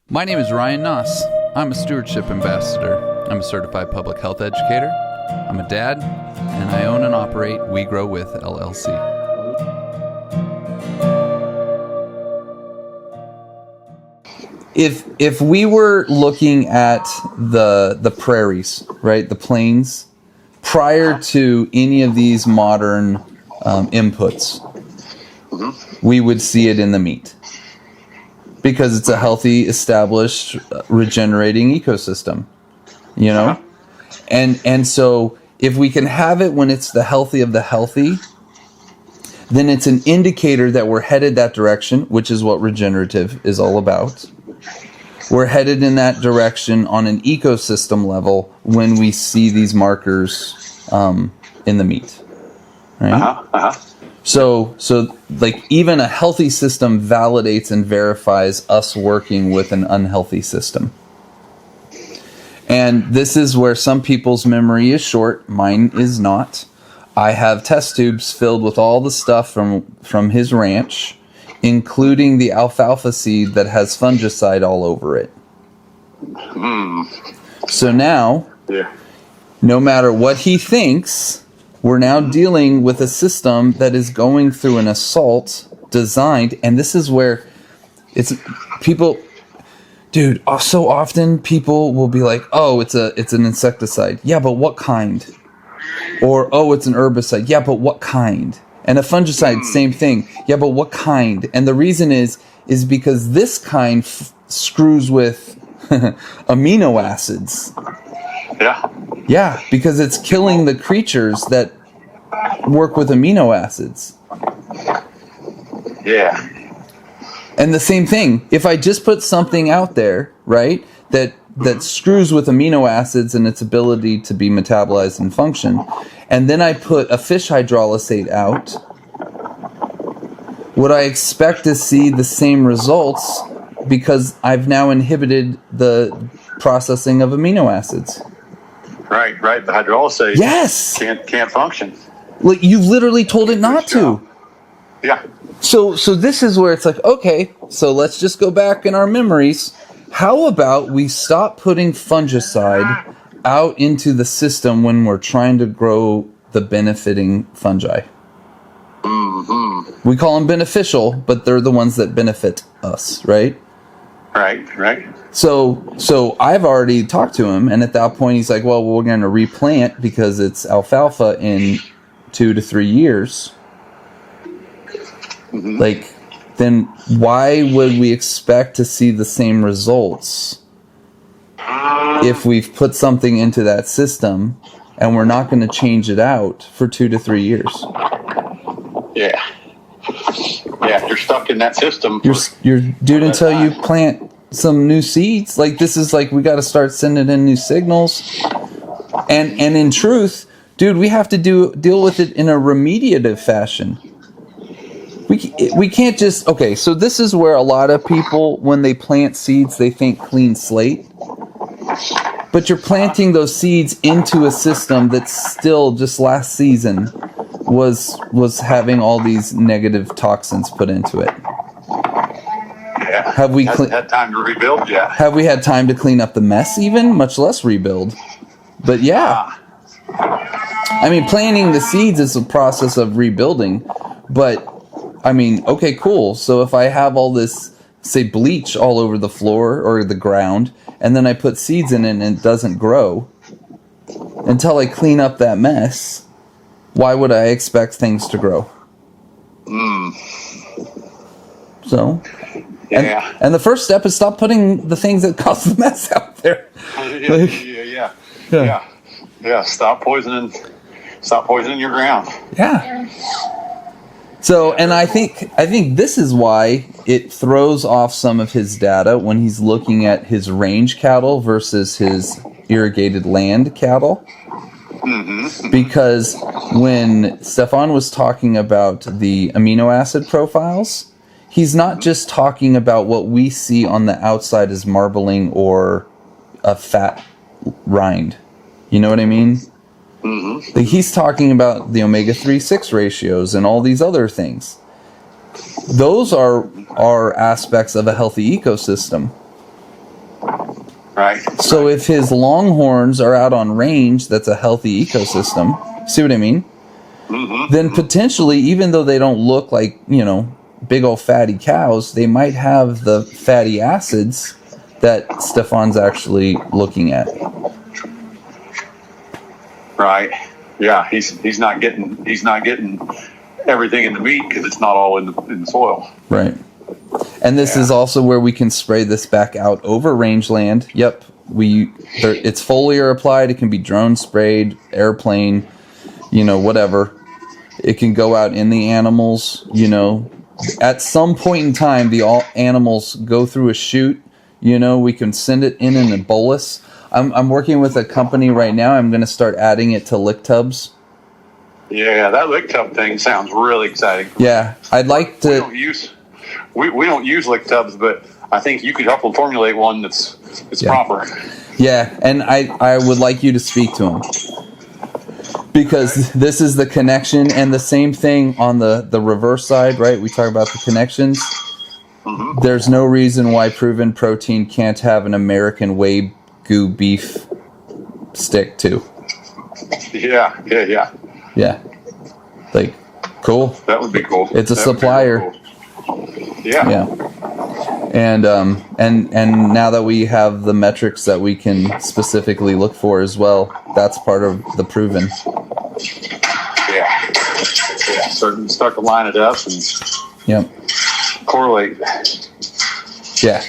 My name is Rion Naus. I'm a stewardship ambassador. I'm a certified public health educator. I'm a dad, and I own and operate We Grow With LLC. If we were looking at the prairies, right, the plains, prior to any of these modern inputs, we would see it in the meat. Because it's a healthy, established, regenerating ecosystem, you know? And so if we can have it when it's the healthy of the healthy, then it's an indicator that we're headed that direction, which is what regenerative is all about. We're headed in that direction on an ecosystem level when we see these markers in the meat, right? So like even a healthy system validates and verifies us working with an unhealthy system. And this is where some people's memory is short. Mine is not. I have test tubes filled with all the stuff from his ranch, including the alfalfa seed that has fungicide all over it. So now, no matter what he thinks, we're now dealing with a system that is going through an assault designed, and this is where it's people, dude, so often people will be like, oh, it's an insecticide. Yeah, but what kind? Or, oh, it's an herbicide. Yeah, but what kind? And a fungicide, same thing. Yeah, but what kind? And the reason is because this kind screws with amino acids. Yeah, because it's killing the creatures that work with amino acids. Yeah. And the same thing, if I just put something out there, right, that screws with amino acids and its ability to be metabolized and function, and then I put a fish hydrolysate out, would I expect to see the same results because I've now inhibited the processing of amino acids? Right. The hydrolysate can't function. Like you've literally told it not to. Yeah. So this is where it's like, okay, so let's just go back in our memories. How about we stop putting fungicide out into the system when we're trying to grow the benefiting fungi? We call them beneficial, but they're the ones that benefit us, right? Right. So I've already talked to him, and at that point he's like, well, we're going to replant because it's alfalfa in 2 to 3 years. Like, then why would we expect to see the same results if we've put something into that system and we're not going to change it out for 2 to 3 years? Yeah, you're stuck in that system. You're dude until you plant some new seeds. Like, this is like, we got to start sending in new signals. And in truth, dude, we have to deal with it in a remediative fashion. We can't just, okay, so this is where a lot of people, when they plant seeds, they think clean slate. But you're planting those seeds into a system that still, just last season, was having all these negative toxins put into it. Yeah. Have we had time to rebuild yet? Have we had time to clean up the mess even, much less rebuild? But yeah. I mean, planting the seeds is a process of rebuilding, but I mean, okay, cool. So if I have all this, say, bleach all over the floor or the ground, and then I put seeds in it and it doesn't grow, until I clean up that mess, why would I expect things to grow? So, and the first step is stop putting the things that cause the mess out there. Yeah. Stop poisoning your ground. Yeah. So, and I think this is why it throws off some of his data when he's looking at his range cattle versus his irrigated land cattle. Because when Stefan was talking about the amino acid profiles, he's not just talking about what we see on the outside as marbling or a fat rind. You know what I mean? Like he's talking about the omega-3/6 ratios and all these other things. Those are aspects of a healthy ecosystem. Right. So if his longhorns are out on range, that's a healthy ecosystem. See what I mean? Mm-hmm. Then potentially, even though they don't look like, big old fatty cows, they might have the fatty acids that Stefan's actually looking at. Right. Yeah. He's not getting everything in the meat because it's not all in the soil. Right. And this is also where we can spray this back out over rangeland. Yep. It's foliar applied. It can be drone sprayed, airplane, whatever. It can go out in the animals, At some point in time, the animals go through a chute. We can send it in a bolus. I'm working with a company right now. I'm going to start adding it to lick tubs. Yeah, that lick tub thing sounds really exciting. Yeah, I'd like to. We don't use lick tubs, but I think you could help them formulate one that's proper. Yeah, and I would like you to speak to him. Because this is the connection, and the same thing on the reverse side, right? We talk about the connections. Mm-hmm. There's no reason why proven protein can't have an American Wagyu beef stick too. Yeah. Yeah. Like, cool. That would be cool. It's a supplier. Cool. Yeah. And now that we have the metrics that we can specifically look for as well, that's part of the proven. Yeah. Start to line it up and correlate. Yeah.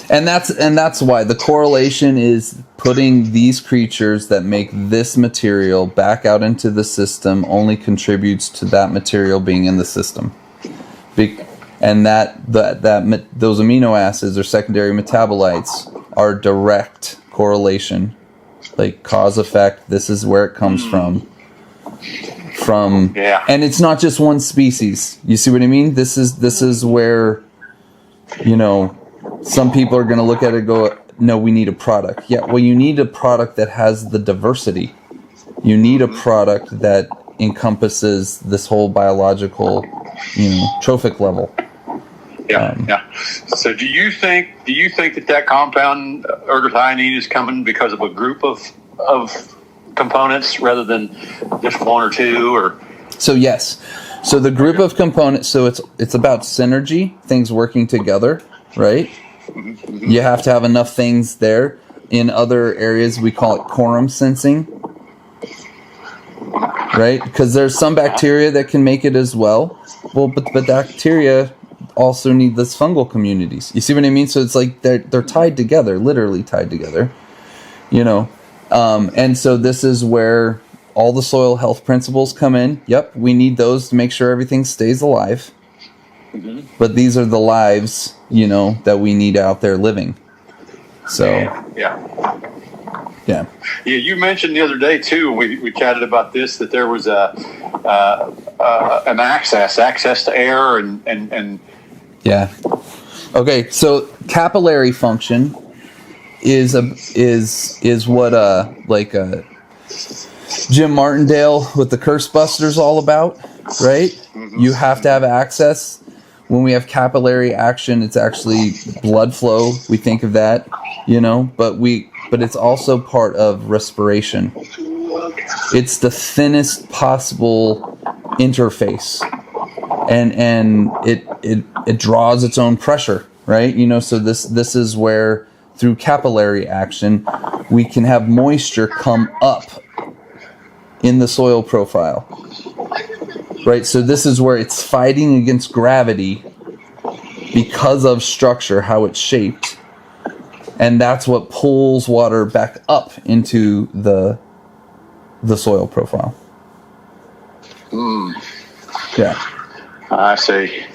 And that's why the correlation is putting these creatures that make this material back out into the system only contributes to that material being in the system. And those amino acids or secondary metabolites are direct correlation, like cause effect. This is where it comes from. And it's not just one species. You see what I mean? This is where, some people are going to look at it and go, no, we need a product. Yeah, well, you need a product that has the diversity. You need a product that encompasses this whole biological, trophic level. Yeah. So do you think that compound ergothionine is coming because of a group of components rather than just one or two? Or so yes, so the group of components. So it's about synergy, things working together, right? Mm-hmm. You have to have enough things there. In other areas, we call it quorum sensing, right? Because there's some bacteria that can make it as well. Well, but bacteria also need this fungal communities. You see what I mean? So it's like they're tied together, literally tied together, and so this is where all the soil health principles come in. Yep, we need those to make sure everything stays alive. Mm-hmm. But these are the lives, that we need out there living. So yeah. You mentioned the other day too. We chatted about this, that there was an access to air and yeah. Okay, so capillary function is what Jim Martindale with the Curse Busters all about, right? Mm-hmm. You have to have access. When we have capillary action, it's actually blood flow. We think of that, but it's also part of respiration. It's the thinnest possible interface. And it draws its own pressure, right? So this is where through capillary action we can have moisture come up in the soil profile, right? So this is where it's fighting against gravity because of structure, how it's shaped, and that's what pulls water back up into the soil profile. Yeah. I see.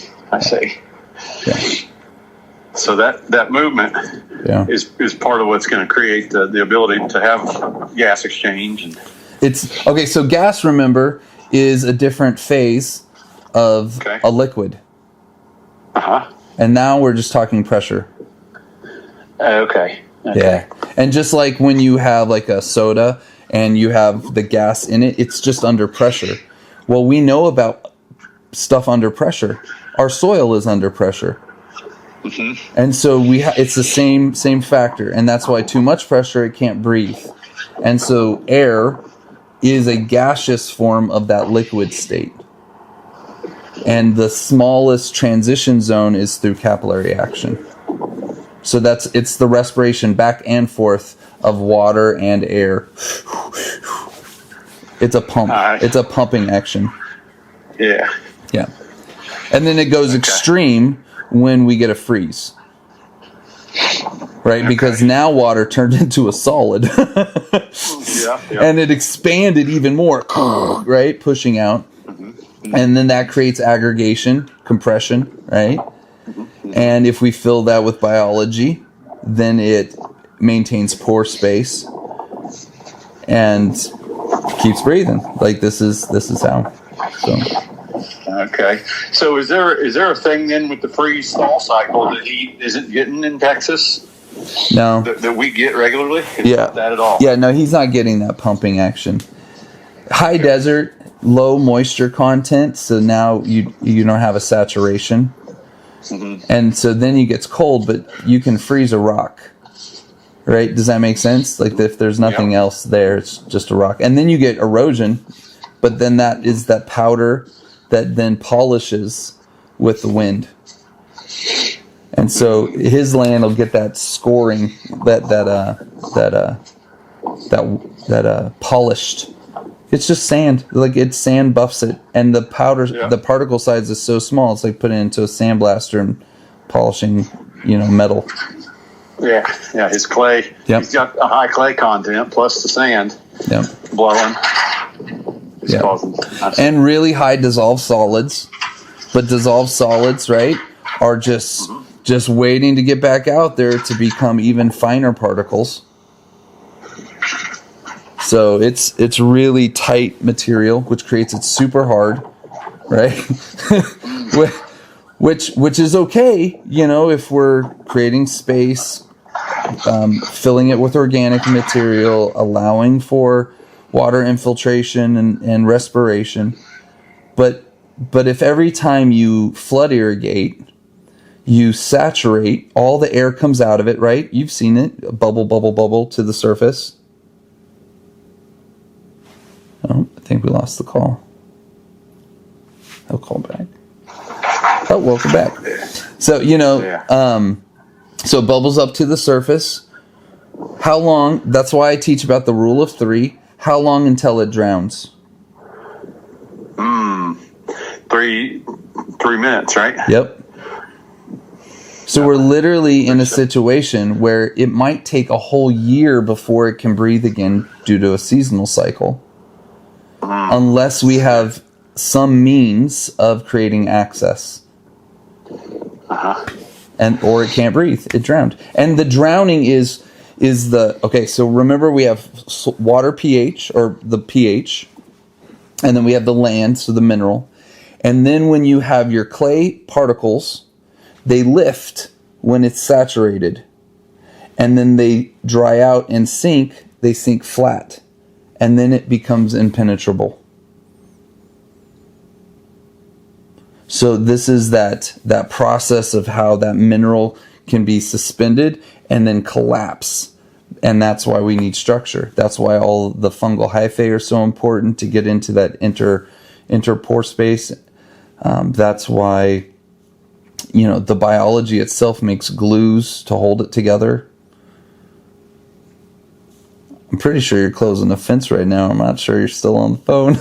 Yeah. So that movement is part of what's going to create the ability to have gas exchange. And it's okay. So gas, remember, is a different phase of a liquid. And now we're just talking pressure. Okay. Yeah. And just like when you have like a soda and you have the gas in it, it's just under pressure. Well, we know about stuff under pressure. Our soil is under pressure. And so it's the same factor, and that's why too much pressure, it can't breathe. And so air is a gaseous form of that liquid state. And the smallest transition zone is through capillary action. So it's the respiration back and forth of water and air. It's a pump. It's a pumping action. Yeah. Yeah. And then it goes extreme when we get a freeze. Right? Because now water turned into a solid. And it expanded even more, right? Pushing out. And then that creates aggregation, compression, right? And if we fill that with biology, then it maintains pore space and keeps breathing. Like this is how. So. Okay. So is there a thing then with the freeze thaw cycle that he isn't getting in Texas? No. That we get regularly? Yeah. That at all? Yeah. No, he's not getting that pumping action. High desert, low moisture content. So now you don't have a saturation. And so then it gets cold, but you can freeze a rock, right? Does that make sense? Like if there's nothing else there, it's just a rock. And then you get erosion, but then that is that powder that then polishes with the wind. And so his land will get that scoring, that polished. It's just sand. Like it's sand buffs it, and the powder, the particle size is so small. It's like putting it into a sandblaster and polishing, metal. Yeah. His clay. Yep. He's got a high clay content plus the sand. Yep. Blowing. And really high dissolved solids, but dissolved solids, right, are just waiting to get back out there to become even finer particles. So it's really tight material, which creates it super hard, right? which is okay, if we're creating space, filling it with organic material, allowing for water infiltration and respiration. But if every time you flood irrigate, you saturate, all the air comes out of it, right? You've seen it, bubble to the surface. Oh, I think we lost the call. I'll call back. Oh, welcome back. So, so bubbles up to the surface. How long? That's why I teach about the rule of 3. How long until it drowns? 3 minutes, right? Yep. So we're literally in a situation where it might take a whole year before it can breathe again due to a seasonal cycle. Unless we have some means of creating access. Or it can't breathe. It drowned. And the drowning is so remember we have water pH, or the pH, and then we have the land, so the mineral. And then when you have your clay particles, they lift when it's saturated. And then they dry out and sink. They sink flat. And then it becomes impenetrable. So this is that process of how that mineral can be suspended and then collapse. And that's why we need structure. That's why all the fungal hyphae are so important to get into that interpore space. That's why, the biology itself makes glues to hold it together. I'm pretty sure you're closing the fence right now. I'm not sure you're still on the phone.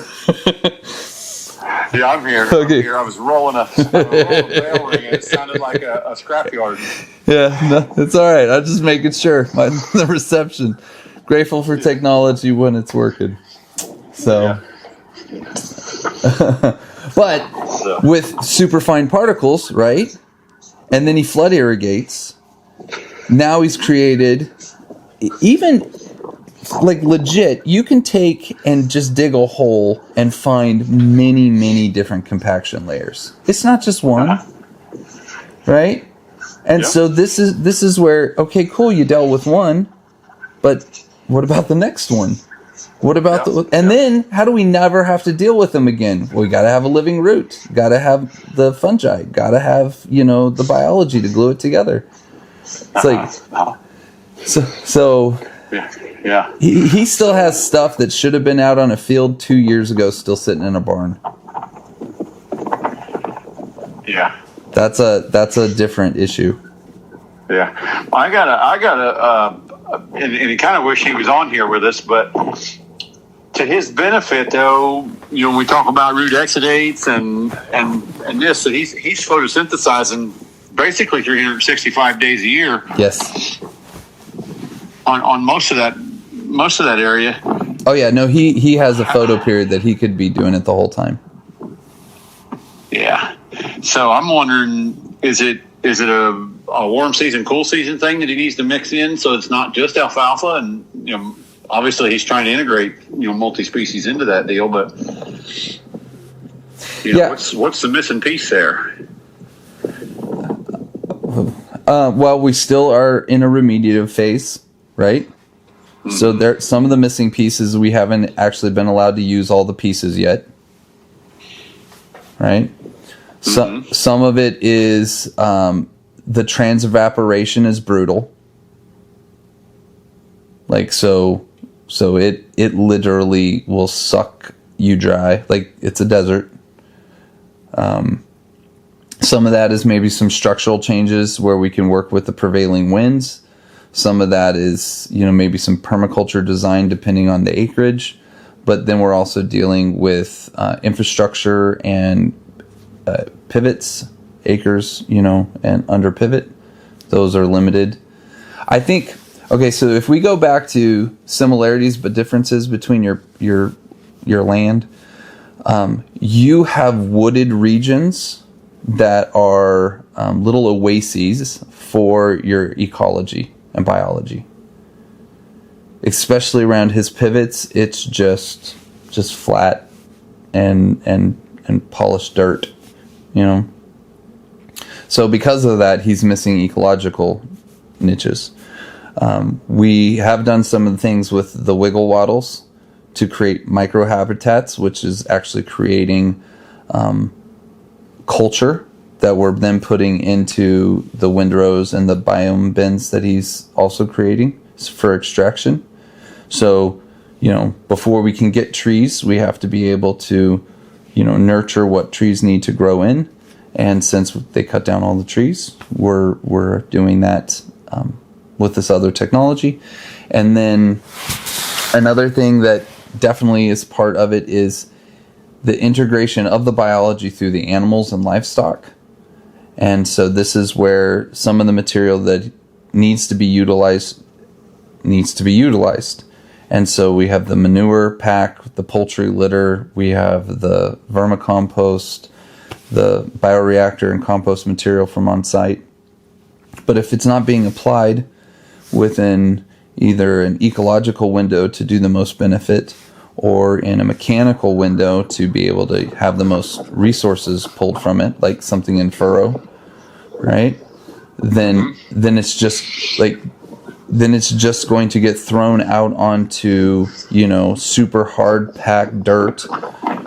Yeah, I'm here. Okay. I'm here. I was rolling a bell ring, and it sounded like a scrapyard. Yeah, no, it's all right. I'm just making sure. The reception. Grateful for technology when it's working. So, but with superfine particles, right? And then he flood irrigates. Now he's created, even like legit, you can take and just dig a hole and find many, many different compaction layers. It's not just one, right? And so this is where, okay, cool, you dealt with one, but what about the next one? What about then how do we never have to deal with them again? Well, we got to have a living root. Got to have the fungi. Got to have, the biology to glue it together. It's like, so yeah. He still has stuff that should have been out on a field 2 years ago, still sitting in a barn. Yeah. That's a different issue. Yeah. I gotta, and I kind of wish he was on here with us, but to his benefit, though, when we talk about root exudates and this, so he's photosynthesizing basically 365 days a year. Yes. On most of that area. Oh yeah, no, he has a photo period that he could be doing it the whole time. Yeah. So I'm wondering, is it a warm season, cool season thing that he needs to mix in so it's not just alfalfa? And obviously he's trying to integrate multi-species into that deal, but what's the missing piece there? Well, we still are in a remediative phase, right? Mm-hmm. So there, some of the missing pieces, we haven't actually been allowed to use all the pieces yet, right? Mm-hmm. Some of it is the transevaporation is brutal. Like so it literally will suck you dry. Like it's a desert. Some of that is maybe some structural changes where we can work with the prevailing winds. Some of that is, maybe some permaculture design depending on the acreage. But then we're also dealing with infrastructure and pivots, acres, and under pivot. Those are limited. I think, okay, so if we go back to similarities but differences between your land, you have wooded regions that are little oases for your ecology and biology. Especially around his pivots, it's just flat and polished dirt, So because of that, he's missing ecological niches. We have done some of the things with the wiggle wattles to create microhabitats, which is actually creating culture that we're then putting into the windrows and the biome bins that he's also creating for extraction. So, before we can get trees, we have to be able to, nurture what trees need to grow in. And since they cut down all the trees, we're doing that with this other technology. And then another thing that definitely is part of it is the integration of the biology through the animals and livestock. And so this is where some of the material that needs to be utilized. And so we have the manure pack, the poultry litter, we have the vermicompost, the bioreactor and compost material from on site. But if it's not being applied within either an ecological window to do the most benefit or in a mechanical window to be able to have the most resources pulled from it, like something in furrow, right? Then it's just going to get thrown out onto, super hard packed dirt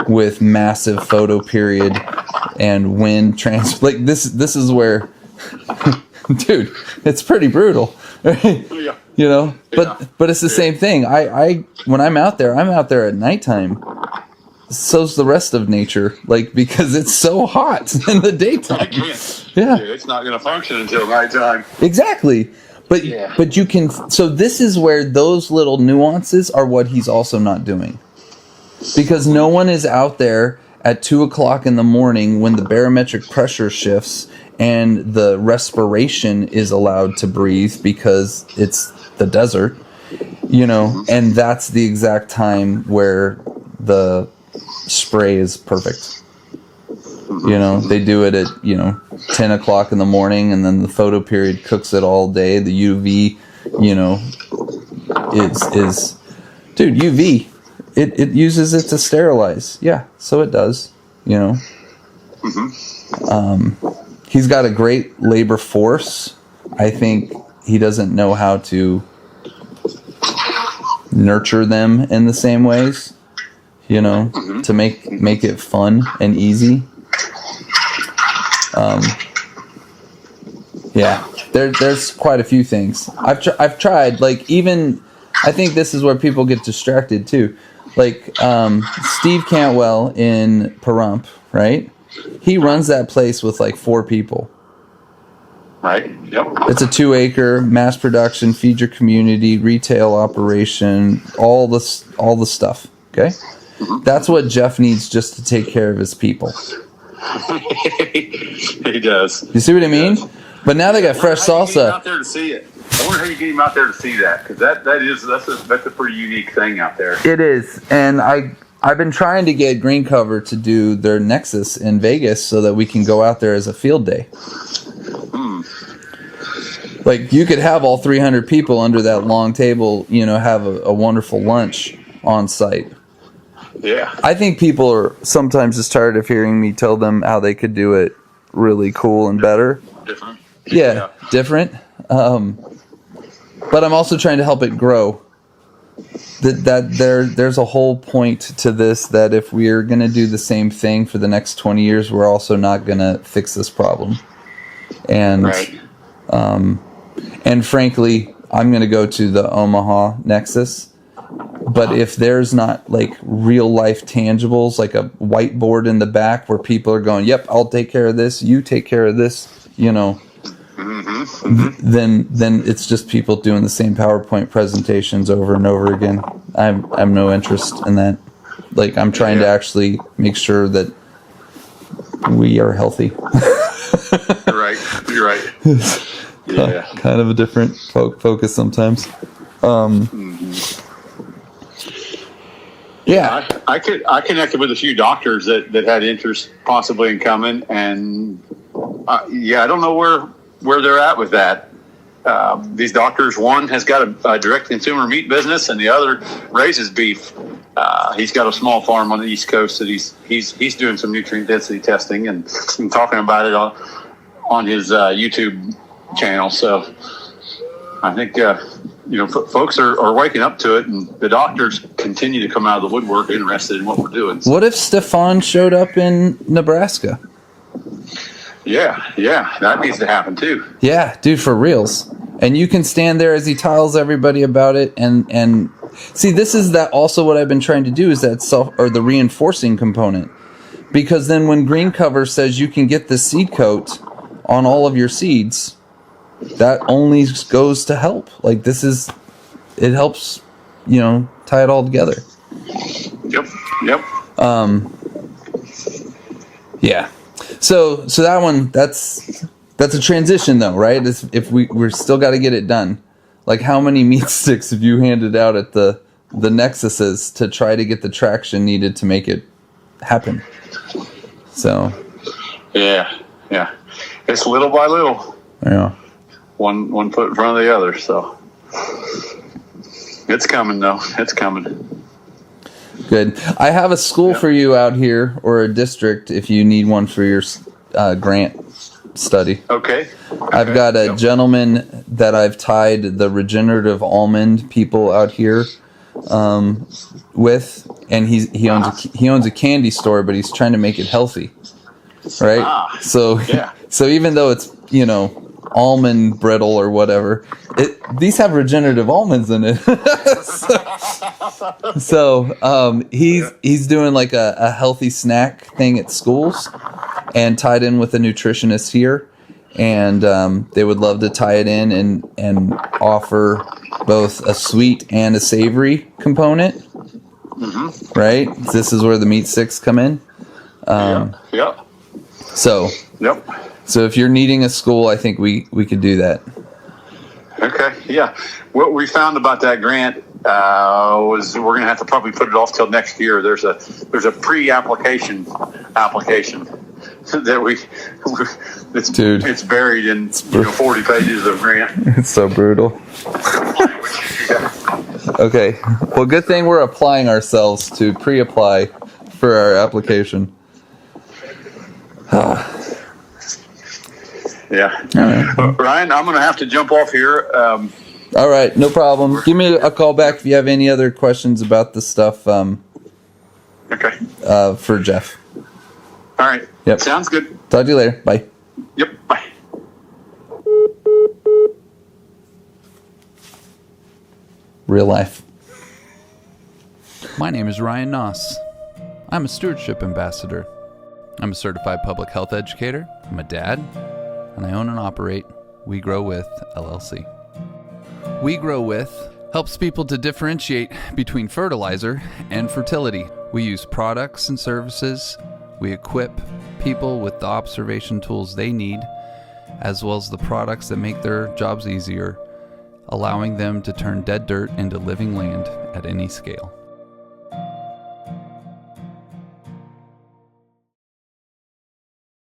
with massive photo period and wind like this is where dude, it's pretty brutal, right? Yeah. But it's the same thing. I when I'm out there at nighttime. So's the rest of nature, because it's so hot in the daytime. Yeah, it's not going to function until nighttime. Exactly. But you can. So this is where those little nuances are what he's also not doing, because no one is out there at 2:00 in the morning when the barometric pressure shifts and the respiration is allowed to breathe because it's the desert, and that's the exact time where the spray is perfect. They do it at 10:00 in the morning, and then the photo period cooks it all day. The UV, is dude, UV. It uses it to sterilize. Yeah, so it does. He's got a great labor force. I think he doesn't know how to nurture them in the same ways, you know, to make it fun and easy. There's quite a few things. I've tried, like, even, I think this is where people get distracted too. Like, Steve Cantwell in Pahrump, right? He runs that place with like 4 people. Right. Yep. It's a 2-acre mass production, feed your community, retail operation, all the stuff. Okay. That's what Jeff needs just to take care of his people. He does. You see what I mean? But now they got fresh salsa. Out there to see it. I wonder how you get him out there to see that, because that's a pretty unique thing out there. It is, and I've been trying to get Green Cover to do their Nexus in Vegas so that we can go out there as a field day. Like, you could have all 300 people under that long table, you know, have a wonderful lunch on site. Yeah. I think people are sometimes just tired of hearing me tell them how they could do it really cool and better. Different. Yeah, different. But I'm also trying to help it grow. There's a whole point to this, that if we're going to do the same thing for the next 20 years, we're also not going to fix this problem. And right. And frankly, I'm going to go to the Omaha Nexus. But if there's not like real life tangibles, like a whiteboard in the back where people are going, yep, I'll take care of this, you take care of this, you know, then it's just people doing the same PowerPoint presentations over and over again. I have no interest in that. Like, I'm trying to actually make sure that we are healthy. You're right. Yeah. Kind of a different focus sometimes. Yeah. I connected with a few doctors that had interest possibly in coming, and I don't know where they're at with that. These doctors, one has got a direct consumer meat business, and the other raises beef. He's got a small farm on the East Coast that he's doing some nutrient density testing and talking about it on his YouTube channel. So I think folks are waking up to it, and the doctors continue to come out of the woodwork interested in what we're doing. What if Stefan showed up in Nebraska? Yeah, that needs to happen too. Yeah, dude, for reals. And you can stand there as he tells everybody about it, and see, this is that also what I've been trying to do, is that the reinforcing component. Because then when Green Cover says you can get the seed coat on all of your seeds, that only goes to help. Like, it helps, tie it all together. Yep. Yeah. So that one, that's a transition though, right? If we're still got to get it done. Like, how many meat sticks have you handed out at the Nexuses to try to get the traction needed to make it happen? So. Yeah. It's little by little. Yeah. One foot in front of the other. So it's coming though. It's coming. Good. I have a school for you out here, or a district, if you need one for your grant study. Okay. I've got a gentleman that I've tied the regenerative almond people out here with, and he owns a candy store, but he's trying to make it healthy, right? So even though it's almond brittle or whatever, these have regenerative almonds in it. so he's doing like a healthy snack thing at schools, and tied in with a nutritionist here, and they would love to tie it in and offer both a sweet and a savory component. Right? This is where the meat sticks come in. So if you're needing a school, I think we could do that. Okay, yeah. What we found about that grant was we're going to have to probably put it off till next year. There's a pre-application that it's buried in 40 pages of grant. It's so brutal. Okay, well, good thing we're applying ourselves to pre-apply for our application. Yeah. Ryan, I'm going to have to jump off here. All All right, no problem. Give me a call back if you have any other questions about the stuff. Okay. For Jeff. All right. Yep. Sounds good. Talk to you later. Bye. Yep. Bye. Real life. My name is Rion Naus. I'm a stewardship ambassador. I'm a certified public health educator. I'm a dad, and I own and operate We Grow With LLC. We Grow With helps people to differentiate between fertilizer and fertility. We use products and services. We equip people with the observation tools they need, as well as the products that make their jobs easier, allowing them to turn dead dirt into living land at any scale.